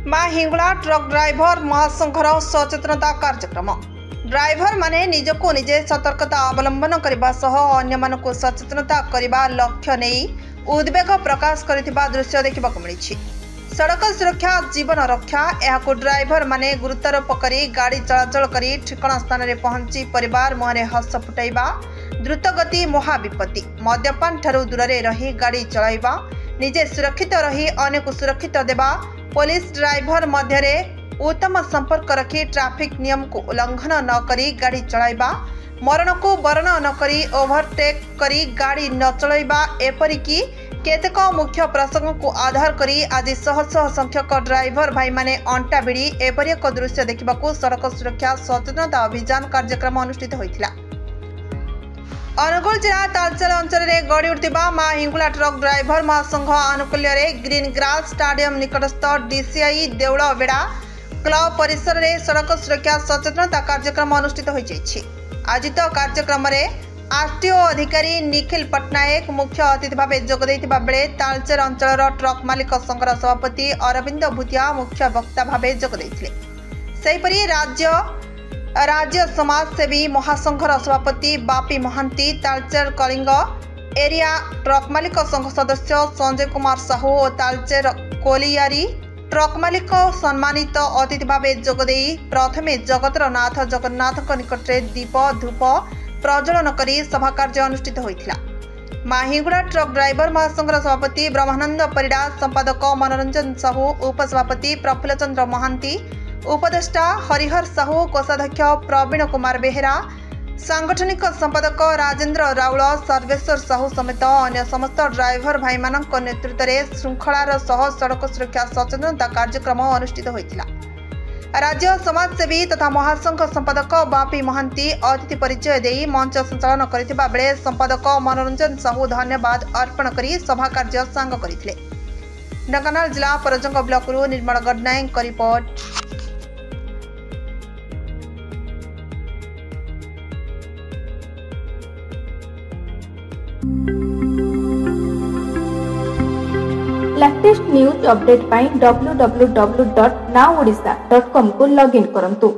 माँ Hingula truck driver महासंघर सचेतनता कार्यक्रम। Driver माने निजको निजे सतर्कता अवलंबन करने सह अन्य मानक सचेतनता करने लक्ष्य नहीं उद्वेग प्रकाश करथिबा दृश्य देखा मिली। सड़क सुरक्षा जीवन रक्षा यह ड्राइवर माने गुरुत्वारोप करी गाड़ी चलाचल करी ठिकाना स्थान में पहुंची परिवार मुहरे हस फुटाइबा द्रुतगति महाविपत्ति मद्यपान ठारू दूर रही गाड़ी चलाइबा निजे सुरक्षित रही अन्य को सुरक्षित देवा पुलिस ड्राइवर मध्य उत्तम संपर्क रखी ट्रैफिक नियम को उल्लंघन न करी गाड़ी चलाइबा मरण को वर्ण न करी ओवरटेक करी गाड़ी न चलाइबा एपरिकी केतक मुख्य प्रसंग को आधार करी आज शह शह संख्यक ड्राइवर भाई माने अंटा भिड़ी एपरि एक दृश्य देखा सड़क सुरक्षा सचेतनता अभियान कार्यक्रम अनुष्ठित होइथिला। अनुगुल जिला तालचेर अंचल में गड़ी उठा माँ हिंगुला ट्रक ड्राइवर महासंघ आनुकूल्य ग्रीन ग्रास स्टाडियम निकटस्थ डीसीआई देउल बेड़ा क्लब परिसर में सड़क सुरक्षा सचेतनता कार्यक्रम अनुष्ठित हो आयोजित कार्यक्रम में आरटीओ अधिकारी निखिल पट्टनायक मुख्य अतिथि भाव जोगदेइथिबा बेले तालचेर अंचल ट्रक मालिक संघर सभापति अरविंद भूतिया मुख्य वक्ता भाव जोगदेइथिले। सेहिपरि राज्य समाजसेवी महासंघर सभापति बापी महांती तालचेर कलिंग एरिया ट्रक मालिक संघ सदस्य संजय कुमार साहू और तालचेर कोलियारी ट्रक मालिक सम्मानित अतिथि भाव जोगदे प्रथमे जगतर नाथ जगन्नाथ निकट में दीप धूप प्रज्वलन करी सभा कार्य अनुष्ठित होइथिला। माँ हिंगुला ट्रक ड्राइवर महासंघर सभापति ब्रह्मानंद परिडा संपादक मनोरंजन साहू उपसभापति प्रफुल्ल चंद्र महांती उपदेष्टा हरिहर साहू कोषाध्यक्ष प्रवीण कुमार बेहेरा सांगठनिक संपादक राजेंद्र राउल सर्वेश्वर साहू समेत अन्य समस्त ड्राइवर भाई मानक नेतृत्व में श्रृंखलार सह सड़क सुरक्षा सचेतनता कार्यक्रम अनुष्ठित होइथिला। राज्य समाजसेवी तथा महासंघ संपादक बापी महांती अतिथि परिचय दे मंच संचालन करथिबा बेले संपादक मनोरंजन साहू धन्यवाद अर्पण करी सभा कार्य सांग करथिले। ढेंकानाल जिला परजंग ब्लॉक निर्मल गडनायक का रिपोर्ट। लेटेस्ट न्यूज अपडेट पाई www.nowodisha.com को लॉगिन करंतु।